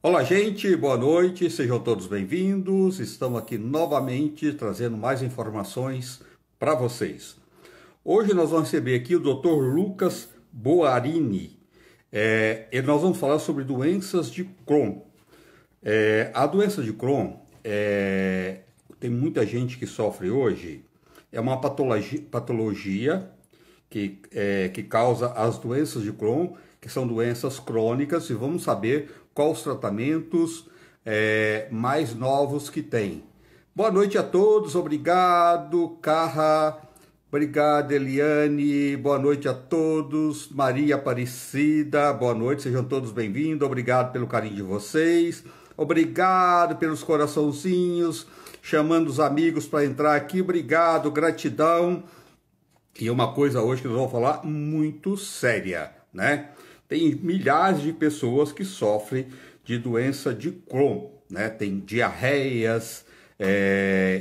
Olá, gente, boa noite, sejam todos bem-vindos. Estamos aqui novamente trazendo mais informações para vocês. Hoje nós vamos receber aqui o Dr. Lucas Boarini. Nós vamos falar sobre doenças de Crohn. A doença de Crohn, tem muita gente que sofre hoje, é uma patologia que causa as doenças de Crohn, que são doenças crônicas, e vamos saber quais os tratamentos mais novos que tem. Boa noite a todos, obrigado, Carra, obrigado, Eliane, boa noite a todos, Maria Aparecida, boa noite, sejam todos bem-vindos, obrigado pelo carinho de vocês, obrigado pelos coraçãozinhos, chamando os amigos para entrar aqui, obrigado, gratidão. E uma coisa hoje que nós vamos falar muito séria, né? Tem milhares de pessoas que sofrem de doença de Crohn, né? Tem diarreias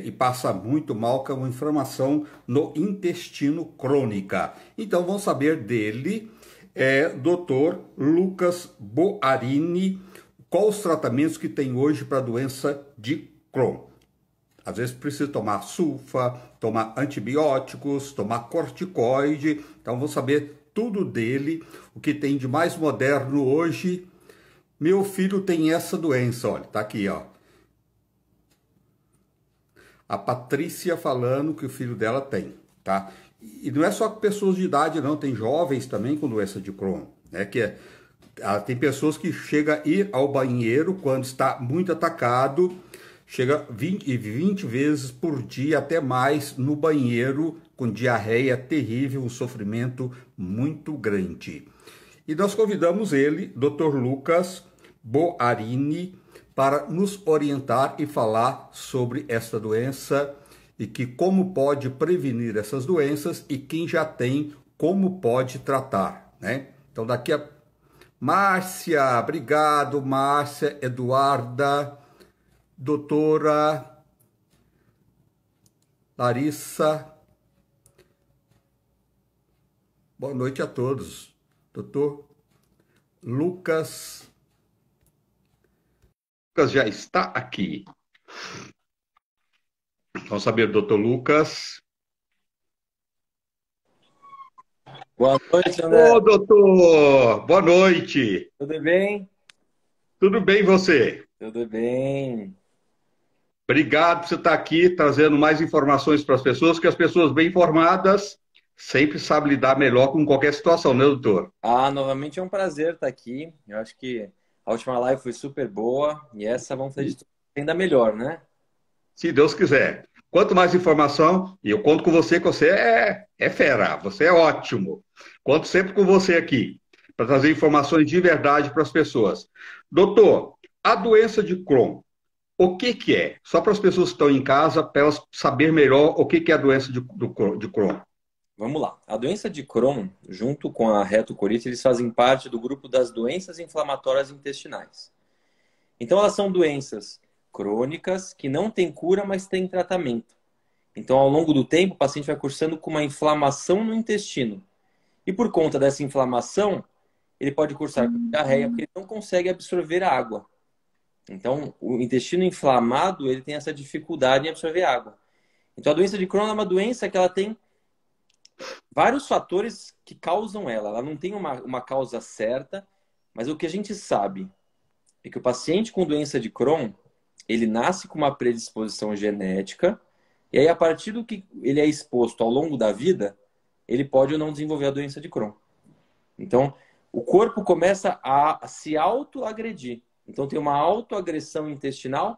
e passa muito mal com uma inflamação no intestino crônica. Então vamos saber dele, Dr. Lucas Boarini, quais os tratamentos que tem hoje para a doença de Crohn. Às vezes precisa tomar sulfa, tomar antibióticos, tomar corticoide. Então vou saber tudo dele, o que tem de mais moderno hoje. Meu filho tem essa doença, olha, tá aqui, ó. A Patrícia falando que o filho dela tem, tá? E não é só pessoas de idade, não, tem jovens também com doença de Crohn, né? Tem pessoas que chegam a ir ao banheiro quando está muito atacado, chega 20 vezes por dia, até mais, no banheiro, com diarreia terrível, um sofrimento muito grande. E nós convidamos ele, Dr. Lucas Boarini, para nos orientar e falar sobre essa doença e como pode prevenir essas doenças e quem já tem, como pode tratar, né? Então daqui a... Márcia, obrigado, Márcia, Eduarda, doutora Larissa, boa noite a todos. Doutor Lucas já está aqui. Vamos saber, doutor Lucas. Boa noite, André. Ô, doutor, boa noite. Tudo bem? Tudo bem, você? Tudo bem. Obrigado por você estar aqui trazendo mais informações para as pessoas, que as pessoas bem informadas sempre sabem lidar melhor com qualquer situação, né, doutor? Novamente é um prazer estar aqui. Eu acho que a última live foi super boa e essa vamos fazer de tudo ainda melhor, né? Se Deus quiser. Quanto mais informação, e eu conto com você, que você é fera, você é ótimo. Conto sempre com você aqui, para trazer informações de verdade para as pessoas. Doutor, a doença de Crohn, o que é? Só para as pessoas que estão em casa, para elas saber melhor o que é a doença de Crohn. Vamos lá. A doença de Crohn, junto com a retocolite, eles fazem parte do grupo das doenças inflamatórias intestinais. Então, elas são doenças crônicas que não têm cura, mas têm tratamento. Então, ao longo do tempo, o paciente vai cursando com uma inflamação no intestino. E por conta dessa inflamação, ele pode cursar com diarreia, porque ele não consegue absorver a água. Então, o intestino inflamado, ele tem essa dificuldade em absorver água. Então, a doença de Crohn é uma doença que ela tem vários fatores que causam ela. Ela não tem uma causa certa, mas o que a gente sabe é que o paciente com doença de Crohn, ele nasce com uma predisposição genética, e aí, a partir do que ele é exposto ao longo da vida, ele pode ou não desenvolver a doença de Crohn. Então, o corpo começa a se autoagredir. Então, tem uma autoagressão intestinal,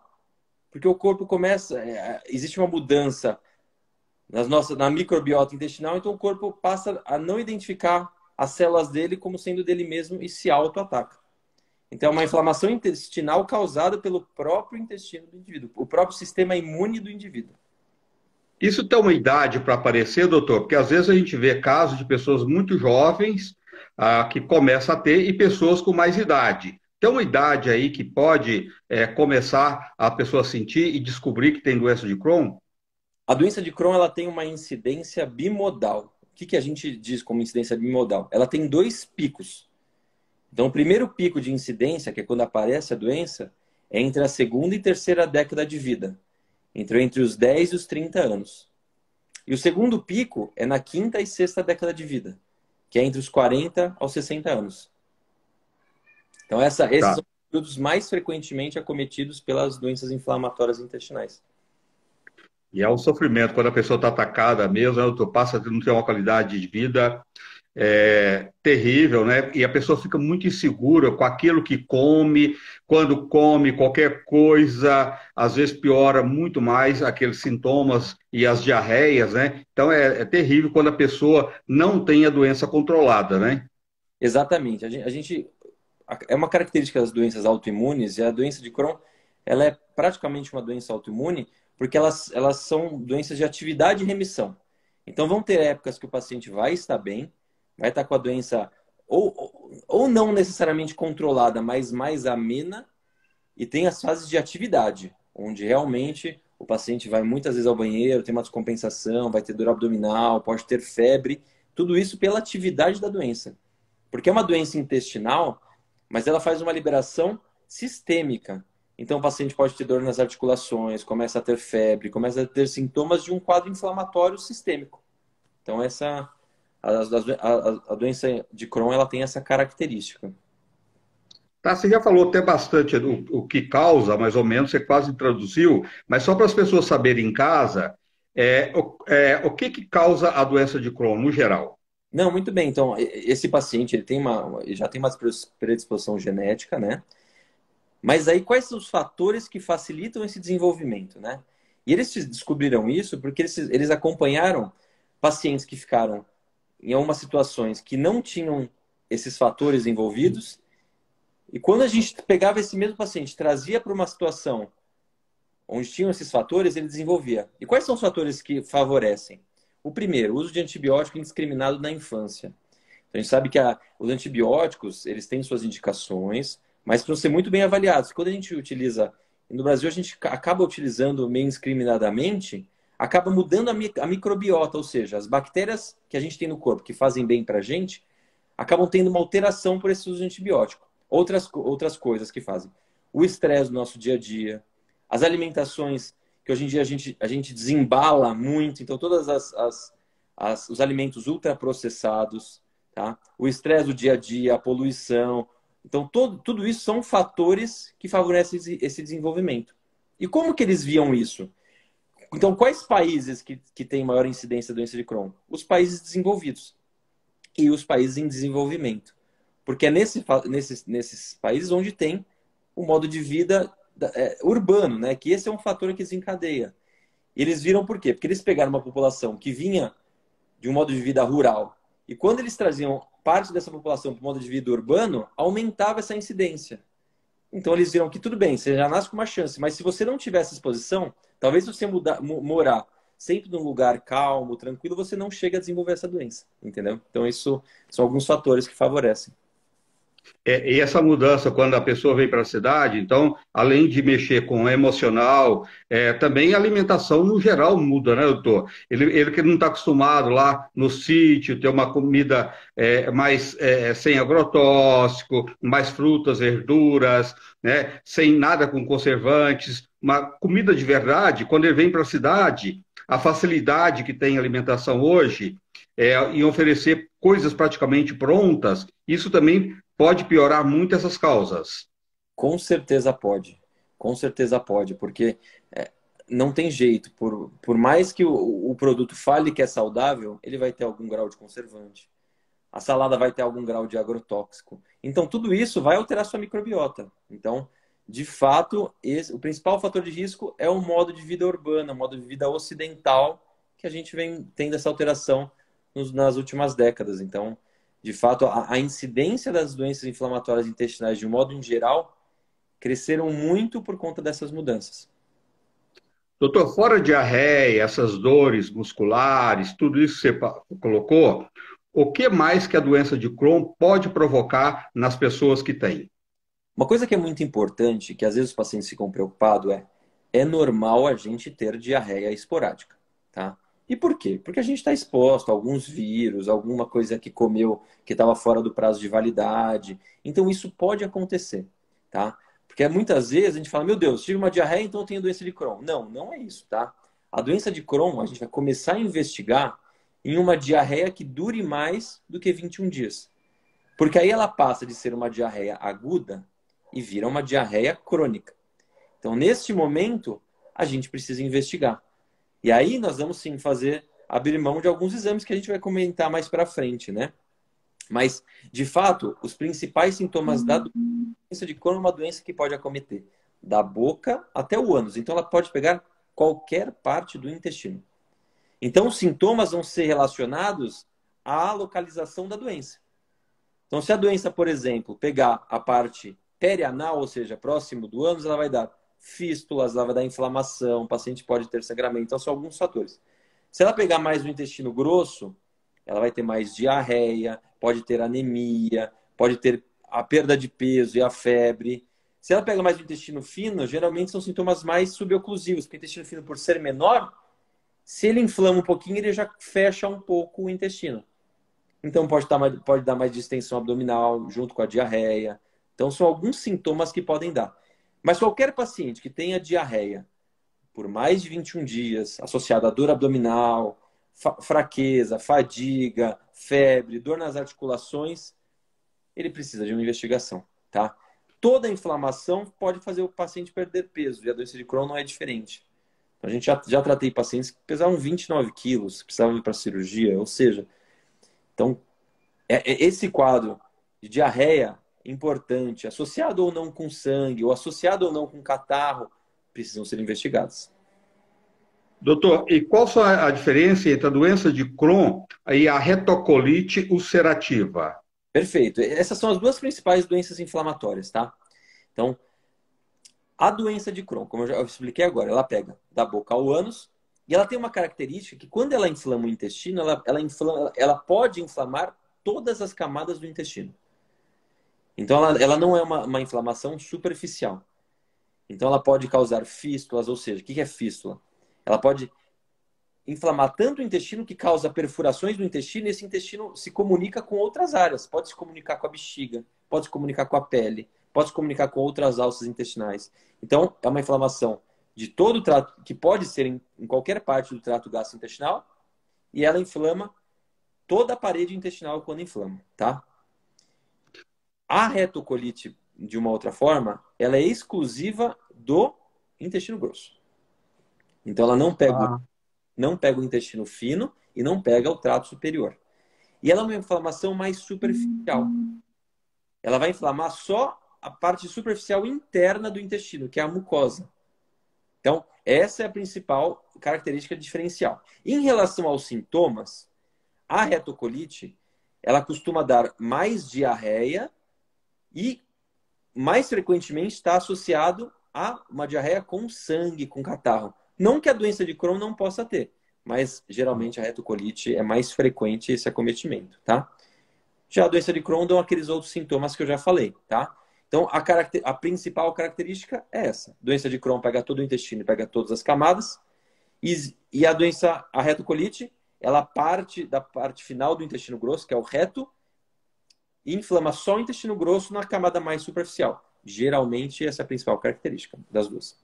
porque o corpo começa... existe uma mudança na microbiota intestinal, então o corpo passa a não identificar as células dele como sendo dele mesmo e se autoataca. Então, é uma inflamação intestinal causada pelo próprio intestino do indivíduo, o próprio sistema imune do indivíduo. Isso tem uma idade para aparecer, doutor? Porque às vezes a gente vê casos de pessoas muito jovens que começam a ter e pessoas com mais idade. Tem uma idade aí que pode começar a pessoa sentir e descobrir que tem doença de Crohn? A doença de Crohn ela tem uma incidência bimodal. O que a gente diz como incidência bimodal? Ela tem dois picos. Então, o primeiro pico de incidência, que é quando aparece a doença, é entre a segunda e terceira década de vida, entre os 10 e os 30 anos. E o segundo pico é na quinta e sexta década de vida, que é entre os 40 aos 60 anos. Então, esses Tá. são os períodos mais frequentemente acometidos pelas doenças inflamatórias intestinais. E é um sofrimento quando a pessoa está atacada mesmo, né, doutor? Passa a não ter uma qualidade de vida terrível, né? E a pessoa fica muito insegura com aquilo que come, quando come qualquer coisa, às vezes piora muito mais aqueles sintomas e as diarreias, né? Então é terrível quando a pessoa não tem a doença controlada, né? Exatamente. É uma característica das doenças autoimunes, e a doença de Crohn, ela é praticamente uma doença autoimune, porque elas são doenças de atividade e remissão. Então vão ter épocas que o paciente vai estar bem, vai estar com a doença ou não necessariamente controlada, mas mais amena, e tem as fases de atividade, onde realmente o paciente vai muitas vezes ao banheiro, tem uma descompensação, vai ter dor abdominal, pode ter febre, tudo isso pela atividade da doença. Porque é uma doença intestinal, mas ela faz uma liberação sistêmica. Então o paciente pode ter dor nas articulações, começa a ter febre, começa a ter sintomas de um quadro inflamatório sistêmico. Então a doença de Crohn ela tem essa característica. Tá, você já falou até bastante o que causa, mais ou menos, você quase introduziu, mas só para as pessoas saberem em casa, o que que causa a doença de Crohn no geral? Não, muito bem. Então, esse paciente ele já tem uma predisposição genética, né? Mas aí, quais são os fatores que facilitam esse desenvolvimento, né? E eles descobriram isso porque eles acompanharam pacientes que ficaram em algumas situações que não tinham esses fatores envolvidos. E quando a gente pegava esse mesmo paciente, trazia para uma situação onde tinham esses fatores, ele desenvolvia. E quais são os fatores que favorecem? O primeiro, o uso de antibiótico indiscriminado na infância. Então, a gente sabe que os antibióticos, eles têm suas indicações, mas precisam ser muito bem avaliados. Quando a gente utiliza, no Brasil a gente acaba utilizando meio indiscriminadamente, acaba mudando a microbiota, ou seja, as bactérias que a gente tem no corpo que fazem bem para a gente, acabam tendo uma alteração por esse uso de antibiótico. Outras coisas que fazem. O estresse do nosso dia a dia, as alimentações que hoje em dia a gente desembala muito, então todas os alimentos ultraprocessados, tá? O estresse do dia a dia, a poluição. Então, tudo isso são fatores que favorecem esse desenvolvimento. E como que eles viam isso? Então, quais países que têm maior incidência da doença de Crohn? Os países desenvolvidos e os países em desenvolvimento. Porque é nesses países onde tem um modo de vida urbano, né? Que esse é um fator que desencadeia. E eles viram por quê? Porque eles pegaram uma população que vinha de um modo de vida rural. E quando eles traziam parte dessa população para o modo de vida urbano, aumentava essa incidência. Então eles viram que tudo bem, você já nasce com uma chance, mas se você não tiver essa exposição, talvez se você morar sempre num lugar calmo, tranquilo, você não chega a desenvolver essa doença, entendeu? Então isso são alguns fatores que favorecem. E essa mudança, quando a pessoa vem para a cidade, então, além de mexer com o emocional, também a alimentação no geral muda, né, doutor? Ele que não está acostumado lá no sítio, ter uma comida mais sem agrotóxico, mais frutas, verduras, né, sem nada com conservantes, uma comida de verdade, quando ele vem para a cidade, a facilidade que tem a alimentação hoje, em oferecer coisas praticamente prontas, isso também pode piorar muito essas causas. Com certeza pode. Com certeza pode, porque é, não tem jeito. Por mais que o produto fale que é saudável, ele vai ter algum grau de conservante. A salada vai ter algum grau de agrotóxico. Então, tudo isso vai alterar sua microbiota. Então, de fato, o principal fator de risco é o modo de vida urbano, o modo de vida ocidental, que a gente vem tendo essa alteração nas últimas décadas. Então, de fato, a incidência das doenças inflamatórias intestinais, de um modo em geral, cresceram muito por conta dessas mudanças. Doutor, fora diarreia, essas dores musculares, tudo isso que você colocou, o que mais que a doença de Crohn pode provocar nas pessoas que têm? Uma coisa que é muito importante, que às vezes os pacientes ficam preocupados, é normal a gente ter diarreia esporádica, tá? E por quê? Porque a gente está exposto a alguns vírus, alguma coisa que comeu que estava fora do prazo de validade. Então isso pode acontecer, tá? Porque muitas vezes a gente fala, meu Deus, tive uma diarreia, então eu tenho doença de Crohn. Não, não é isso, tá? A doença de Crohn, a gente vai começar a investigar em uma diarreia que dure mais do que 21 dias. Porque aí ela passa de ser uma diarreia aguda e vira uma diarreia crônica. Então, neste momento, a gente precisa investigar. E aí nós vamos sim abrir mão de alguns exames que a gente vai comentar mais para frente, né? Mas, de fato, os principais sintomas da doença de Crohn é uma doença que pode acometer da boca até o ânus. Então, ela pode pegar qualquer parte do intestino. Então, os sintomas vão ser relacionados à localização da doença. Então, se a doença, por exemplo, pegar a parte perianal, ou seja, próximo do ânus, ela vai dar fístulas, ela vai dar inflamação, o paciente pode ter sangramento. Então, são alguns fatores. Se ela pegar mais o intestino grosso, ela vai ter mais diarreia, pode ter anemia, pode ter a perda de peso e a febre. Se ela pega mais o intestino fino, geralmente são sintomas mais suboclusivos, porque o intestino fino, por ser menor, se ele inflama um pouquinho, ele já fecha um pouco o intestino. Então pode dar mais distensão abdominal junto com a diarreia. Então são alguns sintomas que podem dar. Mas qualquer paciente que tenha diarreia por mais de 21 dias, associada a dor abdominal, fraqueza, fadiga, febre, dor nas articulações, ele precisa de uma investigação, tá? Toda inflamação pode fazer o paciente perder peso, e a doença de Crohn não é diferente. A gente já tratei pacientes que pesavam 29 quilos, precisavam ir para cirurgia, ou seja, então, esse quadro de diarreia importante, associado ou não com sangue, ou associado ou não com catarro, precisam ser investigados. Doutor, e qual a diferença entre a doença de Crohn e a retocolite ulcerativa? Perfeito. Essas são as duas principais doenças inflamatórias, tá? Então, a doença de Crohn, como eu já expliquei agora, ela pega da boca ao ânus e ela tem uma característica que quando ela inflama o intestino, ela pode inflamar todas as camadas do intestino. Então, ela não é uma inflamação superficial. Então, ela pode causar fístulas, ou seja, o que é fístula? Ela pode inflamar tanto o intestino que causa perfurações no intestino e esse intestino se comunica com outras áreas. Pode se comunicar com a bexiga, pode se comunicar com a pele, pode se comunicar com outras alças intestinais. Então, é uma inflamação de todo o trato, que pode ser em qualquer parte do trato gastrointestinal, e ela inflama toda a parede intestinal quando inflama, tá? A retocolite, de uma outra forma, ela é exclusiva do intestino grosso. Então, ela não pega o intestino fino e não pega o trato superior. E ela é uma inflamação mais superficial. Ela vai inflamar só a parte superficial interna do intestino, que é a mucosa. Então, essa é a principal característica diferencial. Em relação aos sintomas, a retocolite, ela costuma dar mais diarreia e, mais frequentemente, está associado a uma diarreia com sangue, com catarro. Não que a doença de Crohn não possa ter, mas geralmente a retocolite é mais frequente esse acometimento, tá? Já a doença de Crohn dão aqueles outros sintomas que eu já falei, tá? Então, a principal característica é essa. A doença de Crohn pega todo o intestino, pega todas as camadas. E a retocolite, ela parte da parte final do intestino grosso, que é o reto, e inflama só o intestino grosso na camada mais superficial. Geralmente, essa é a principal característica das duas.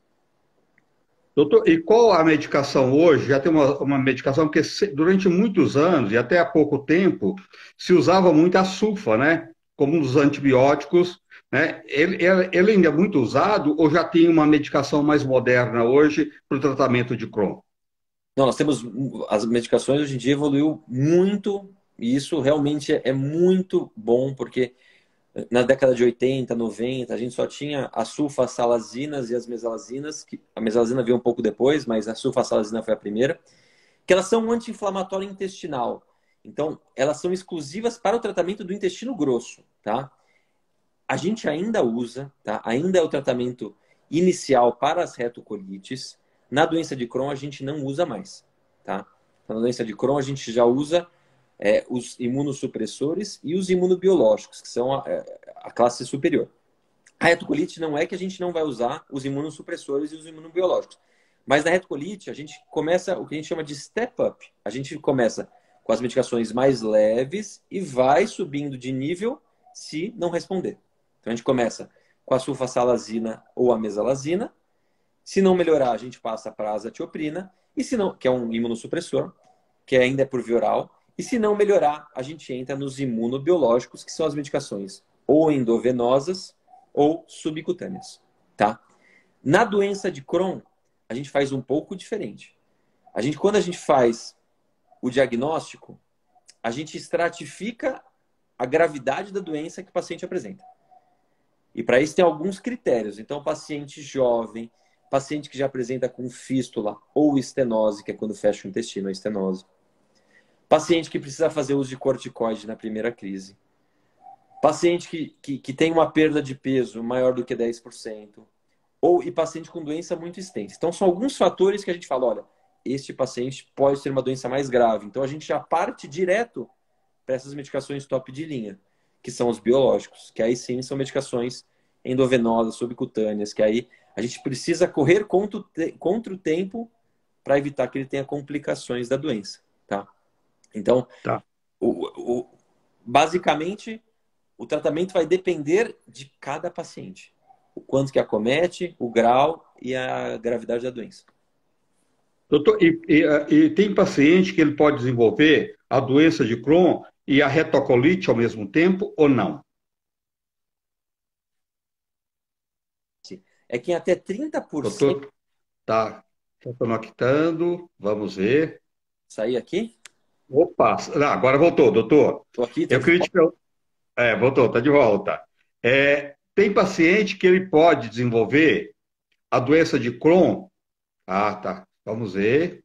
Doutor, e qual a medicação hoje? Já tem uma medicação que durante muitos anos, e até há pouco tempo, se usava muito a sulfa, né? Como um dos antibióticos, né? Ele ainda é muito usado ou já tem uma medicação mais moderna hoje para o tratamento de Crohn? Não, nós temos as medicações hoje em dia evoluiu muito e isso realmente é muito bom porque na década de 80, 90, a gente só tinha as sulfasalazinas e as mesalazinas, que a mesalazina veio um pouco depois, mas a sulfasalazina foi a primeira, que elas são um anti-inflamatório intestinal. Então, elas são exclusivas para o tratamento do intestino grosso, tá? A gente ainda usa, tá? Ainda é o tratamento inicial para as retocolites. Na doença de Crohn, a gente não usa mais, tá? Então, na doença de Crohn, a gente já usa os imunossupressores e os imunobiológicos, que são a classe superior. A retocolite não é que a gente não vai usar os imunossupressores e os imunobiológicos, Mas na retocolite, a gente começa o que a gente chama de step up. A gente começa com as medicações mais leves e vai subindo de nível se não responder. Então a gente começa com a sulfasalazina ou a mesalazina. Se não melhorar, a gente passa para a azatioprina, e se não, que é um imunossupressor, que ainda é por via oral. E se não melhorar, a gente entra nos imunobiológicos, que são as medicações ou endovenosas ou subcutâneas, tá? Na doença de Crohn, a gente faz um pouco diferente. Quando a gente faz o diagnóstico, a gente estratifica a gravidade da doença que o paciente apresenta. E para isso tem alguns critérios. Então, paciente jovem, paciente que já apresenta com fístula ou estenose, que é quando fecha o intestino, a estenose. Paciente que precisa fazer uso de corticoide na primeira crise. Paciente que tem uma perda de peso maior do que 10%. E paciente com doença muito extensa. Então, são alguns fatores que a gente fala, olha, este paciente pode ter uma doença mais grave. Então, a gente já parte direto para essas medicações top de linha, que são os biológicos, que aí sim são medicações endovenosas, subcutâneas, que aí a gente precisa correr contra o tempo para evitar que ele tenha complicações da doença, tá? Então, Tá. basicamente, o tratamento vai depender de cada paciente. O quanto que acomete, o grau e a gravidade da doença. Doutor, e tem paciente que ele pode desenvolver a doença de Crohn e a retocolite ao mesmo tempo ou não? É que em até 30%... Doutor, tá. Já estou anotando, vamos ver. Sair aqui? Opa, agora voltou, doutor. Estou aqui, tá Eu de queria volta. te perguntar. Voltou, está de volta. Tem paciente que ele pode desenvolver a doença de Crohn? Ah, tá. Vamos ver.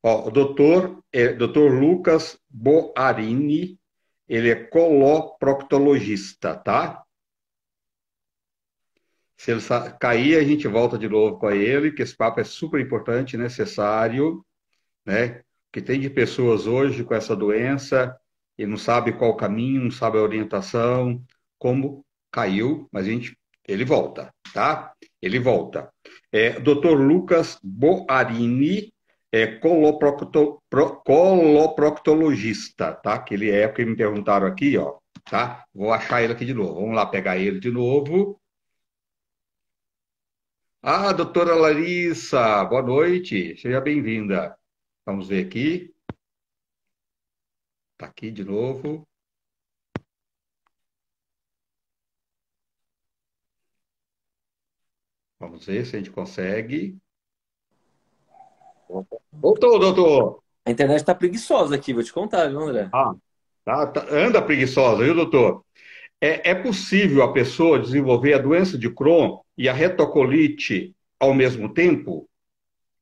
Ó, o doutor Lucas Boarini, ele é coloproctologista, tá? Se ele cair, a gente volta de novo com ele, que esse papo é super importante, necessário, né? Que tem de pessoas hoje com essa doença e não sabe qual o caminho, não sabe a orientação, como caiu, mas ele volta, tá? Ele volta. Dr. Lucas Boarini é coloproctologista, tá? Que ele é, porque me perguntaram aqui, ó, tá? Vou achar ele aqui de novo. Vamos lá pegar ele de novo. Ah, doutora Larissa, boa noite, seja bem-vinda. Vamos ver aqui. Está aqui de novo. Vamos ver se a gente consegue. Voltou, doutor. A internet está preguiçosa aqui, vou te contar, viu, André? Ah, anda preguiçosa, viu, doutor? É possível a pessoa desenvolver a doença de Crohn e a retocolite ao mesmo tempo?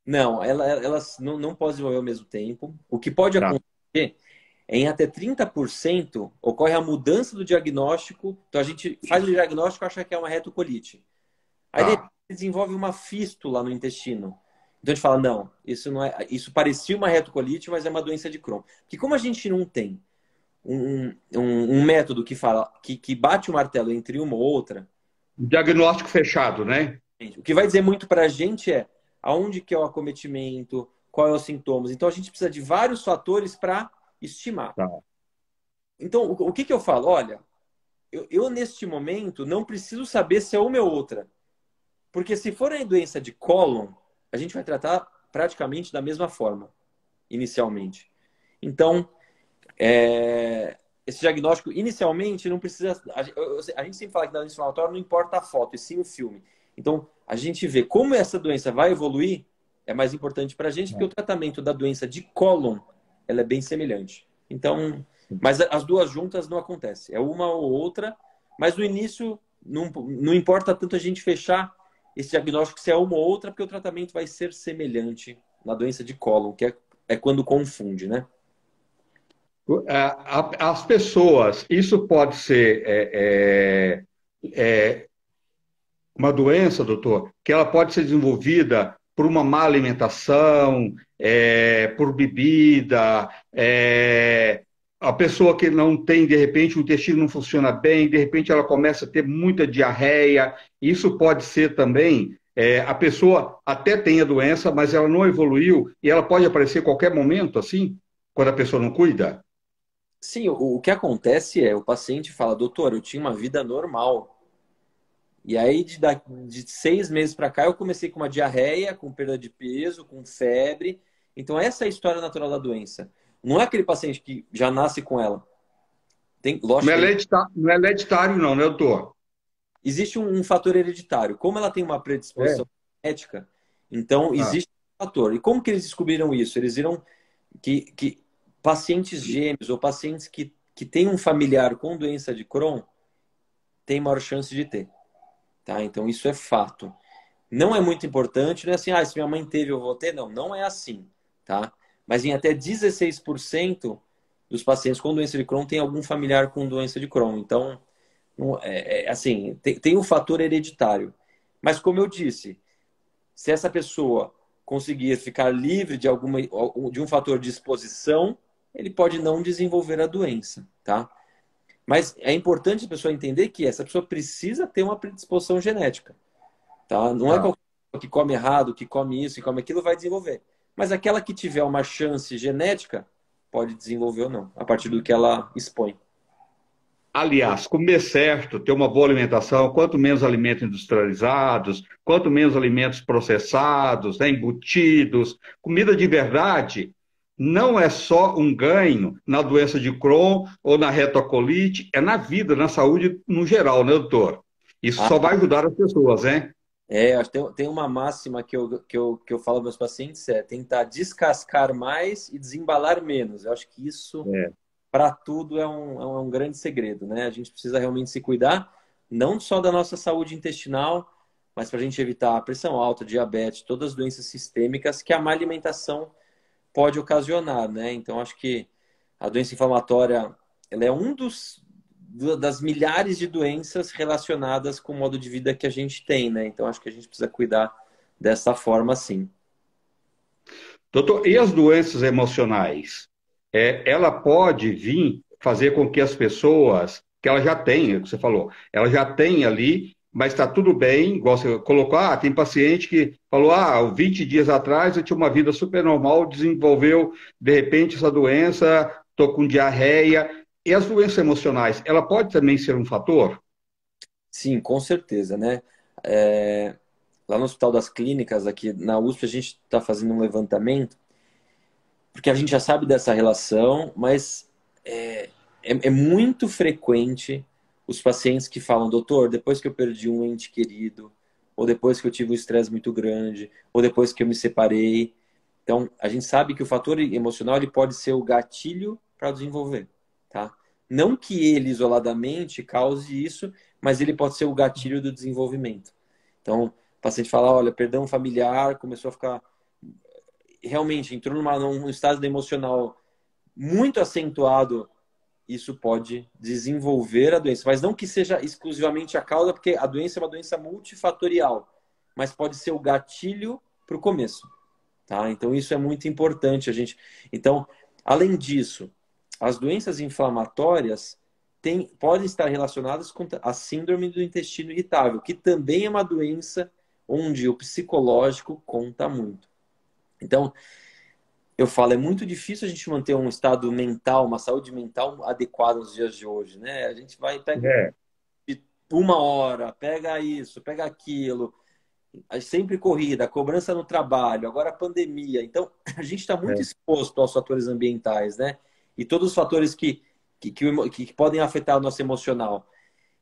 Não, elas não podem desenvolver ao mesmo tempo. O que pode Tá, acontecer é em até 30% ocorre a mudança do diagnóstico. Então a gente faz o diagnóstico e acha que é uma retocolite. Aí de repente tá, desenvolve uma fístula no intestino. Então a gente fala, não, isso não é, isso parecia uma retocolite, mas é uma doença de Crohn. Porque como a gente não tem um método que fala que bate o martelo entre uma ou outra, diagnóstico fechado, né? o que vai dizer muito para a gente é aonde que é o acometimento, qual é os sintomas. Então a gente precisa de vários fatores para estimar. Tá, Então o que eu falo? Olha, eu neste momento não preciso saber se é uma ou outra. Porque se for a doença de cólon, a gente vai tratar praticamente da mesma forma, inicialmente. Então, esse diagnóstico, inicialmente, não precisa... A gente sempre fala que na doença inflamatória não importa a foto, e sim o filme. Então, a gente vê como essa doença vai evoluir, é mais importante para a gente, porque o tratamento da doença de cólon, ela é bem semelhante. Então, mas as duas juntas não acontece. É uma ou outra, mas no início não importa tanto a gente fechar esse diagnóstico se é uma ou outra, porque o tratamento vai ser semelhante na doença de cólon, que é quando confunde, né? As pessoas, isso pode ser uma doença, doutor, que ela pode ser desenvolvida por uma má alimentação, por bebida, a pessoa que não tem, de repente, o intestino não funciona bem, de repente ela começa a ter muita diarreia. Isso pode ser também, a pessoa até tem a doença, mas ela não evoluiu e ela pode aparecer a qualquer momento, assim, quando a pessoa não cuida. Sim, o que acontece é, o paciente fala, doutor, eu tinha uma vida normal. E aí, de 6 meses para cá, eu comecei com uma diarreia, com perda de peso, com febre. Então, essa é a história natural da doença. Não é aquele paciente que já nasce com ela. Tem, Não lógico é que hereditário, não, é hereditário, não, né, doutor? existe um fator hereditário. Como ela tem uma É. predisposição genética, então Ah, existe um fator. E como que eles descobriram isso? Eles viram que pacientes gêmeos ou pacientes que têm um familiar com doença de Crohn têm maior chance de ter. Tá? Então, isso é fato. Não é muito importante, não é assim, se minha mãe teve, eu vou ter. Não, não é assim, tá? Mas em até 16% dos pacientes com doença de Crohn tem algum familiar com doença de Crohn. Então, assim, tem um fator hereditário. Mas como eu disse, se essa pessoa conseguir ficar livre de um fator de exposição, ele pode não desenvolver a doença, tá? Mas é importante a pessoa entender que essa pessoa precisa ter uma predisposição genética. Tá? Não é tá. qualquer pessoa que come errado, que come isso, que come aquilo, vai desenvolver. Mas aquela que tiver uma chance genética, pode desenvolver ou não, a partir do que ela expõe. Aliás, comer certo, ter uma boa alimentação, quanto menos alimentos industrializados, quanto menos alimentos processados, né, embutidos, comida de verdade, não é só um ganho na doença de Crohn ou na retocolite, é na vida, na saúde no geral, né, doutor? Isso Ah, só vai ajudar as pessoas, né? acho que tem uma máxima que eu falo para meus pacientes, é tentar descascar mais e desembalar menos. Eu acho que isso, É. para tudo, é um grande segredo, né? A gente precisa realmente se cuidar, não só da nossa saúde intestinal, mas para a gente evitar a pressão alta, diabetes, todas as doenças sistêmicas que a má alimentação pode ocasionar, né? Então, acho que a doença inflamatória, ela é das milhares de doenças relacionadas com o modo de vida que a gente tem, né? Então, acho que a gente precisa cuidar dessa forma, sim. Doutor, e as doenças emocionais? Ela pode vir fazer com que as pessoas, que ela já tem, é o que você falou, ela já tem ali, mas está tudo bem, igual você colocou, tem paciente que falou, 20 dias atrás eu tinha uma vida super normal, desenvolveu, de repente, essa doença, estou com diarreia. E as doenças emocionais, ela pode também ser um fator? Sim, com certeza, né? Lá no Hospital das Clínicas, aqui na USP, a gente está fazendo um levantamento, porque a gente já sabe dessa relação, mas é muito frequente os pacientes que falam, doutor, depois que eu perdi um ente querido, ou depois que eu tive um estresse muito grande, ou depois que eu me separei. Então, a gente sabe que o fator emocional ele pode ser o gatilho para desenvolver, tá? Não que ele isoladamente cause isso, mas ele pode ser o gatilho do desenvolvimento. Então, o paciente fala, olha, perdão familiar, começou a ficar realmente entrou num estado emocional muito acentuado, isso pode desenvolver a doença. Mas não que seja exclusivamente a causa, porque a doença é uma doença multifatorial, mas pode ser o gatilho para o começo. Tá? Então, isso é muito importante. Então, além disso, as doenças inflamatórias podem estar relacionadas com a síndrome do intestino irritável, que também é uma doença onde o psicológico conta muito. Então, eu falo, é muito difícil a gente manter um estado mental, uma saúde mental adequada nos dias de hoje, né? A gente pega É, de 1 hora, pega isso, pega aquilo, sempre corrida, cobrança no trabalho, agora a pandemia. Então, a gente está muito é. exposto aos fatores ambientais, né? E todos os fatores que podem afetar o nosso emocional.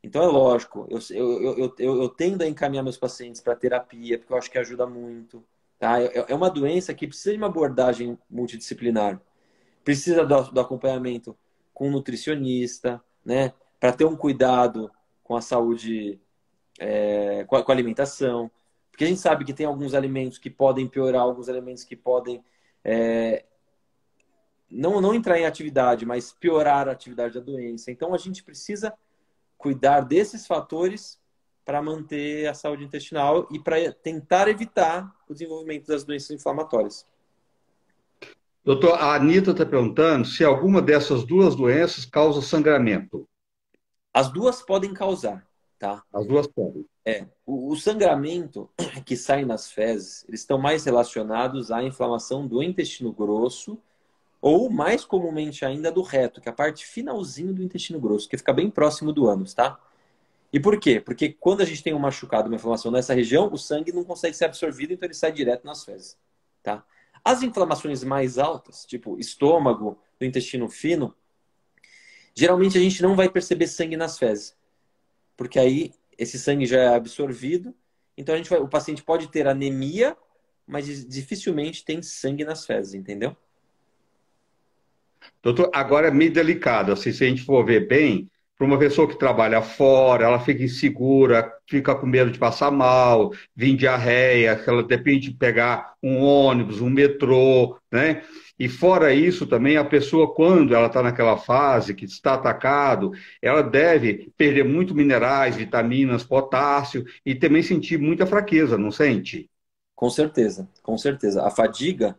Então, é lógico, eu tendo a encaminhar meus pacientes para terapia, porque eu acho que ajuda muito. Tá? É uma doença que precisa de uma abordagem multidisciplinar. Precisa do acompanhamento com um nutricionista, né? Para ter um cuidado com a saúde, com a alimentação. Porque a gente sabe que tem alguns alimentos que podem piorar, alguns alimentos que podem não entrar em atividade, mas piorar a atividade da doença. Então, a gente precisa cuidar desses fatores para manter a saúde intestinal e para tentar evitar o desenvolvimento das doenças inflamatórias. Doutor, a Anitta está perguntando se alguma dessas duas doenças causa sangramento. As duas podem causar, tá? As duas podem. O sangramento que sai nas fezes, eles estão mais relacionados à inflamação do intestino grosso ou, mais comumente ainda, do reto, que é a parte finalzinho do intestino grosso, que fica bem próximo do ânus, tá? E por quê? Porque quando a gente tem um machucado, uma inflamação nessa região, o sangue não consegue ser absorvido, então ele sai direto nas fezes, tá? As inflamações mais altas, tipo estômago, do intestino fino, geralmente a gente não vai perceber sangue nas fezes, porque aí esse sangue já é absorvido, então o paciente pode ter anemia, mas dificilmente tem sangue nas fezes, entendeu? Doutor, agora é meio delicado, assim, se a gente for ver bem, para uma pessoa que trabalha fora, ela fica insegura, fica com medo de passar mal, vir diarreia, ela depende de pegar um ônibus, um metrô, né? E fora isso também, a pessoa, quando ela está naquela fase que está atacado, ela deve perder muito minerais, vitaminas, potássio e também sentir muita fraqueza, não sente? Com certeza, com certeza. A fadiga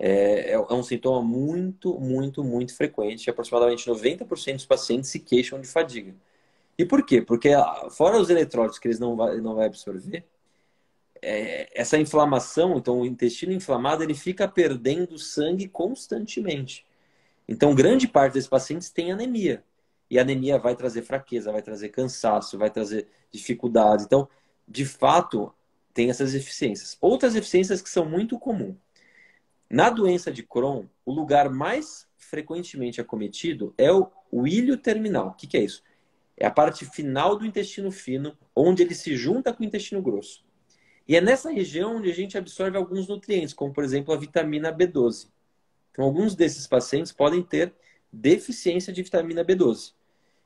é um sintoma muito, muito, muito frequente. Aproximadamente 90% dos pacientes se queixam de fadiga. E por quê? Porque fora os eletrólitos que eles não vai absorver, essa inflamação, então o intestino inflamado, ele fica perdendo sangue constantemente. Então, grande parte desses pacientes tem anemia. E a anemia vai trazer fraqueza, vai trazer cansaço, vai trazer dificuldades. Então, de fato, tem essas deficiências. Outras deficiências que são muito comuns. Na doença de Crohn, o lugar mais frequentemente acometido é o ilho terminal. O que é isso? É a parte final do intestino fino, onde ele se junta com o intestino grosso. E é nessa região onde a gente absorve alguns nutrientes, como por exemplo a vitamina B12. Então, alguns desses pacientes podem ter deficiência de vitamina B12.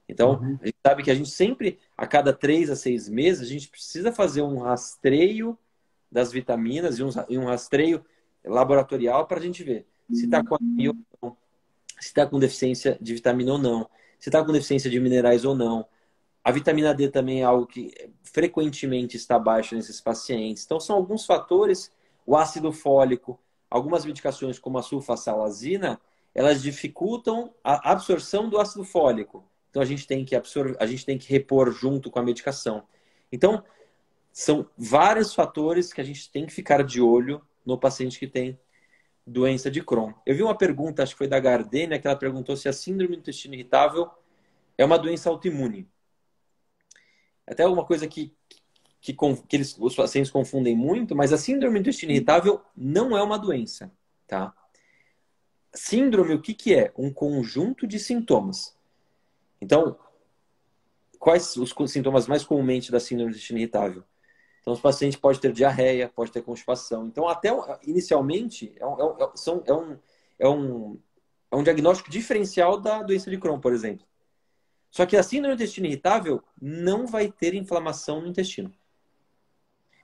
Então, Uhum. a gente sabe que a gente sempre, a cada 3 a 6 meses, a gente precisa fazer um rastreio das vitaminas e um rastreio laboratorial para a gente ver se está com anemia ou não, se está com deficiência de vitamina ou não, se está com deficiência de minerais ou não. A vitamina D também é algo que frequentemente está baixo nesses pacientes. Então, são alguns fatores. O ácido fólico, algumas medicações como a sulfasalazina, elas dificultam a absorção do ácido fólico. Então, a gente tem que repor junto com a medicação. Então, são vários fatores que a gente tem que ficar de olho no paciente que tem doença de Crohn. Eu vi uma pergunta, acho que foi da Gardenia, que ela perguntou se a síndrome do intestino irritável é uma doença autoimune. Até uma coisa que os pacientes confundem muito, mas a síndrome do intestino irritável não é uma doença, tá? Síndrome, o que é? Um conjunto de sintomas. Então, quais os sintomas mais comumente da síndrome do intestino irritável? Então, os pacientes podem ter diarreia, pode ter constipação. Então, até inicialmente, é um, é um diagnóstico diferencial da doença de Crohn, por exemplo. Só que a síndrome do intestino irritável não vai ter inflamação no intestino.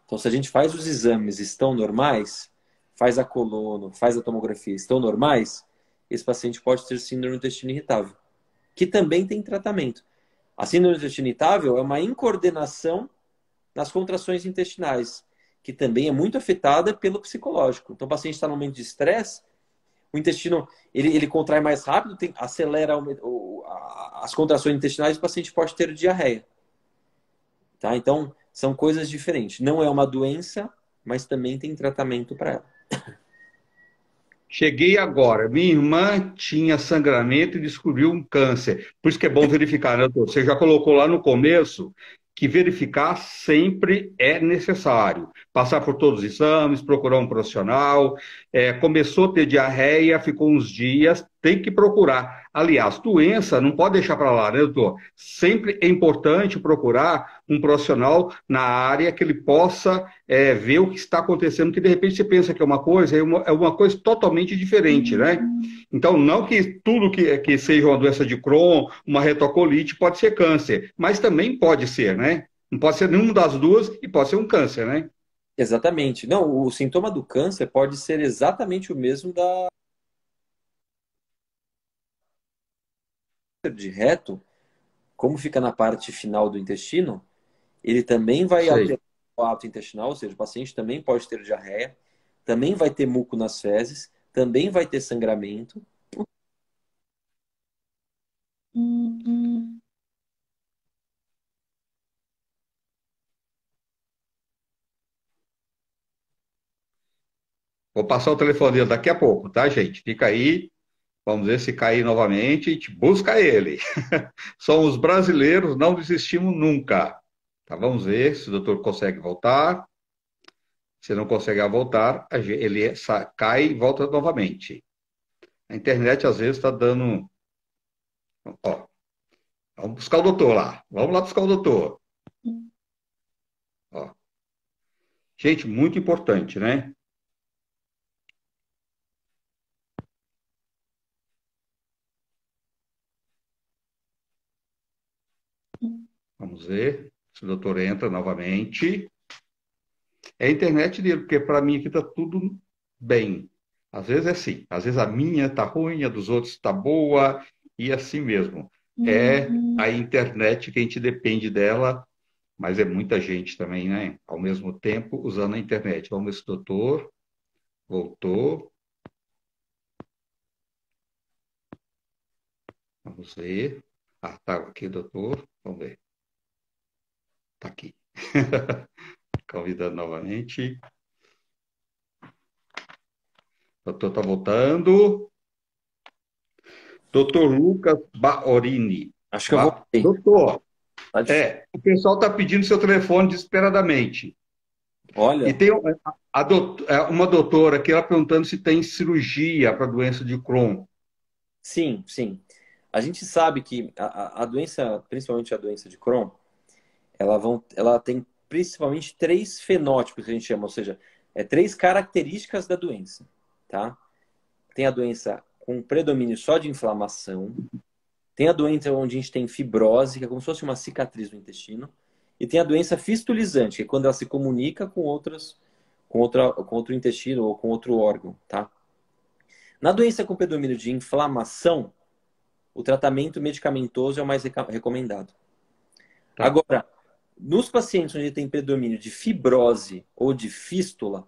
Então, se a gente faz os exames estão normais, faz a colono, faz a tomografia estão normais, esse paciente pode ter síndrome do intestino irritável, que também tem tratamento. A síndrome do intestino irritável é uma incoordenação nas contrações intestinais, que também é muito afetada pelo psicológico. Então, o paciente está num momento de estresse, o intestino ele contrai mais rápido, acelera as contrações intestinais e o paciente pode ter diarreia. Tá? Então, são coisas diferentes. Não é uma doença, mas também tem tratamento para ela. Cheguei agora. Minha irmã tinha sangramento e descobriu um câncer. Por isso que é bom verificar, né, doutor? Você já colocou lá no começo que verificar sempre é necessário. Passar por todos os exames, procurar um profissional. Começou a ter diarreia, ficou uns dias, tem que procurar. Aliás, doença não pode deixar para lá, né, doutor? Sempre é importante procurar um profissional na área que ele possa ver o que está acontecendo, que de repente você pensa que é uma coisa, é uma coisa totalmente diferente, né? Então, não que tudo que seja uma doença de Crohn, uma retocolite, pode ser câncer, mas também pode ser, né? Não pode ser nenhuma das duas e pode ser um câncer, né? Exatamente. Não, o sintoma do câncer pode ser exatamente o mesmo da de reto, como fica na parte final do intestino, ele também vai Sei. alterar o ato intestinal, ou seja, o paciente também pode ter diarreia, também vai ter muco nas fezes, também vai ter sangramento. Vou passar o telefone dele daqui a pouco, tá, gente? Fica aí. Vamos ver se cair novamente. A gente busca ele. Somos brasileiros, não desistimos nunca. Tá, vamos ver se o doutor consegue voltar. Se não consegue voltar, ele cai e volta novamente. A internet às vezes está dando. Ó, vamos buscar o doutor lá. Vamos lá buscar o doutor. Ó. Gente, muito importante, né? Vamos ver se o doutor entra novamente. É a internet dele, porque para mim aqui está tudo bem. Às vezes é assim, às vezes a minha está ruim, a dos outros está boa, e assim mesmo. É a internet que a gente depende dela, mas é muita gente também, né? Ao mesmo tempo usando a internet. Vamos ver se o doutor voltou. Vamos ver. Ah, tá aqui, doutor. Vamos ver. Tá aqui. Convidando novamente. O doutor está voltando. Doutor Lucas Baorini. Acho que eu voltei. Doutor, Tá o pessoal está pedindo seu telefone desesperadamente. E Olha, tem uma doutora que ela perguntando se tem cirurgia para a doença de Crohn. sim, sim. A gente sabe que a doença, principalmente a doença de Crohn, ela tem principalmente três fenótipos que a gente chama, ou seja, três características da doença, tá? Tem a doença com predomínio só de inflamação, tem a doença onde a gente tem fibrose, que é como se fosse uma cicatriz no intestino, e tem a doença fistulizante, que é quando ela se comunica com outro intestino ou com outro órgão, tá? Na doença com predomínio de inflamação, o tratamento medicamentoso é o mais recomendado. Tá? Agora, nos pacientes onde tem predomínio de fibrose ou de fístula,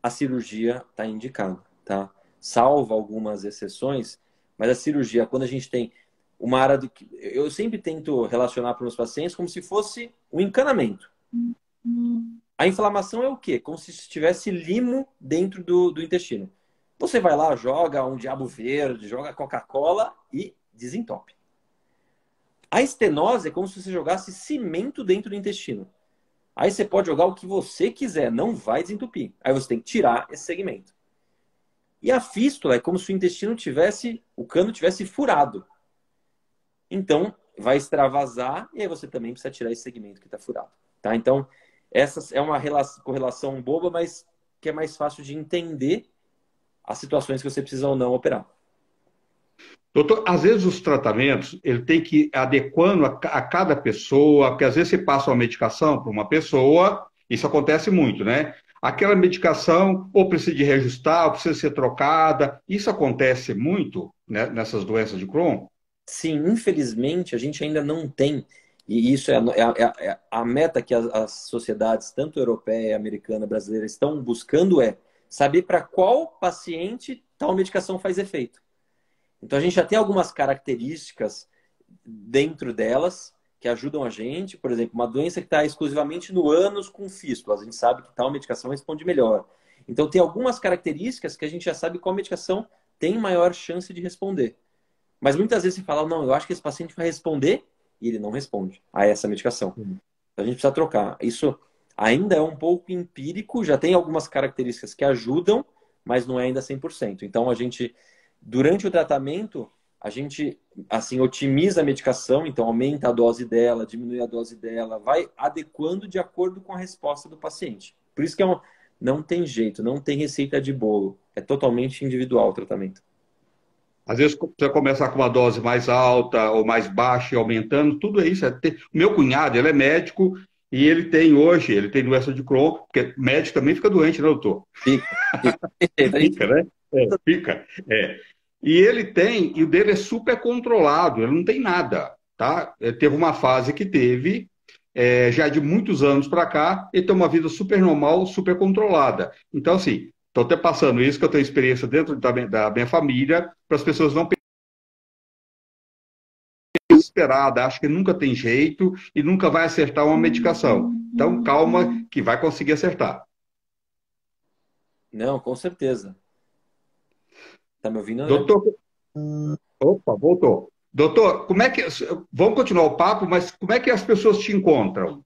a cirurgia está indicada, tá? Salvo algumas exceções, mas a cirurgia, quando a gente tem uma área do que eu sempre tento relacionar para os pacientes como se fosse um encanamento. A inflamação é o quê? Como se estivesse limo dentro do intestino. Você vai lá, joga um diabo verde, joga Coca-Cola e desentope. A estenose é como se você jogasse cimento dentro do intestino. Aí você pode jogar o que você quiser, não vai desentupir. Aí você tem que tirar esse segmento. E a fístula é como se o intestino tivesse, o cano tivesse furado. Então, vai extravasar e aí você também precisa tirar esse segmento que está furado. Tá? Então, essa é uma correlação boba, mas que é mais fácil de entender as situações que você precisa ou não operar. Doutor, às vezes os tratamentos, ele tem que ir adequando a cada pessoa, porque às vezes você passa uma medicação para uma pessoa, isso acontece muito, né? Aquela medicação ou precisa de reajustar, ou precisa ser trocada, isso acontece muito, né, nessas doenças de Crohn? Sim, infelizmente, a gente ainda não tem, e isso é a meta que as sociedades, tanto europeia, americana, brasileira, estão buscando é saber para qual paciente tal medicação faz efeito. Então, a gente já tem algumas características dentro delas que ajudam a gente. Por exemplo, uma doença que está exclusivamente no ânus com fístula, a gente sabe que tal medicação responde melhor. Então, tem algumas características que a gente já sabe qual medicação tem maior chance de responder. Mas muitas vezes você fala, não, eu acho que esse paciente vai responder e ele não responde a essa medicação. Então, a gente precisa trocar. Isso ainda é um pouco empírico, já tem algumas características que ajudam, mas não é ainda 100%. Então, a gente, durante o tratamento, a gente, assim, otimiza a medicação, então aumenta a dose dela, diminui a dose dela, vai adequando de acordo com a resposta do paciente. Por isso que não tem jeito, não tem receita de bolo. É totalmente individual o tratamento. Às vezes você começa com uma dose mais alta ou mais baixa e aumentando, tudo isso. O meu cunhado, ele é médico e ele tem doença de Crohn, porque médico também fica doente, né, doutor? Fica, fica. A gente Fica, né? Fica. E ele tem, e o dele é super controlado, ele não tem nada, tá? Teve uma fase que teve, já de muitos anos para cá, ele tem uma vida super normal, super controlada. Então, assim, Estou até passando isso, que eu tenho experiência dentro da minha família, para as pessoas não desesperada, acha que nunca tem jeito e nunca vai acertar uma medicação. Então, calma, que vai conseguir acertar. Não, com certeza. Tá me ouvindo, André? Doutor, opa, voltou. Doutor, como é que. Vamos continuar o papo, mas como é que as pessoas te encontram?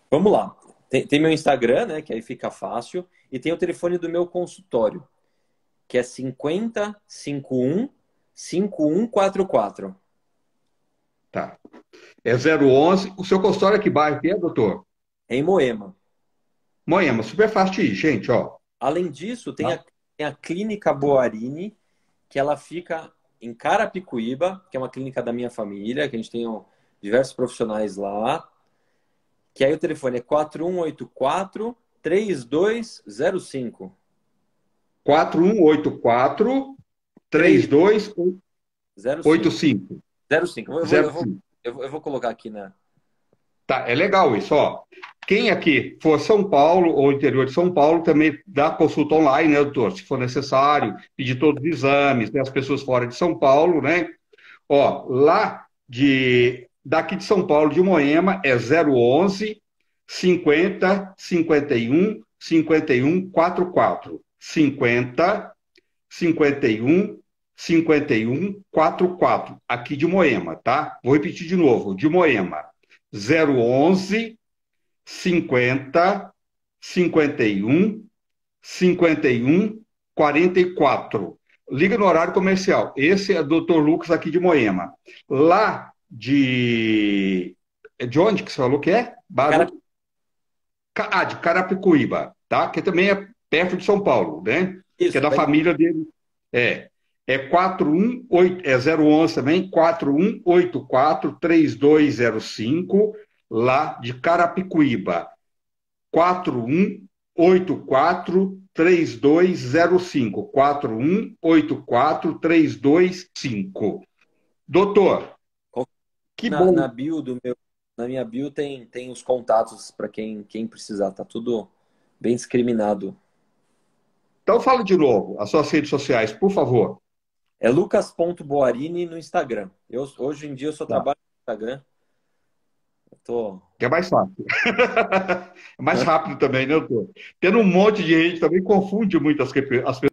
Vamos lá. Tem meu Instagram, né? Que aí fica fácil. E tem o telefone do meu consultório, que é 5051-5144. Tá. É 011. O seu consultório é que bairro que é, doutor? É em Moema. Moema, super fácil de ir, gente, ó. Além disso, Tá? tem a Clínica Boarini, que ela fica em Carapicuíba, que é uma clínica da minha família, que a gente tem diversos profissionais lá. Que aí o telefone é 4184-3205. 4184 3 05. 3285. 05. 05. Eu vou colocar aqui na. Tá, é legal isso, ó. Quem aqui for São Paulo ou interior de São Paulo também dá consulta online, né, doutor? Se for necessário, pedir todos os exames, né? As pessoas fora de São Paulo, né? Ó, daqui de São Paulo, de Moema, é 011 50 51 51 44. 50 51 51 44. Aqui de Moema, tá? Vou repetir de novo, de Moema. 011 50 51 51 44. Liga no horário comercial. Esse é o Dr. Lucas aqui de Moema. Lá de. De onde que você falou que é? Cara, De Carapicuíba, tá? Que também é perto de São Paulo, né? Que é isso, da família dele. É. É 48, é 011 também, 4184-3205, lá de Carapicuíba. 4184-3205. 4184-3205. Doutor, que na bom. bio do meu. Na minha bio tem os contatos para quem precisar. Tá tudo bem discriminado. Então fala de novo as suas redes sociais, por favor. É lucas.boarini no Instagram. Hoje em dia eu só Tá. trabalho no Instagram. Eu tô. Que é mais fácil. É mais rápido também, né, doutor? Tendo um monte de gente também confunde muito as pessoas.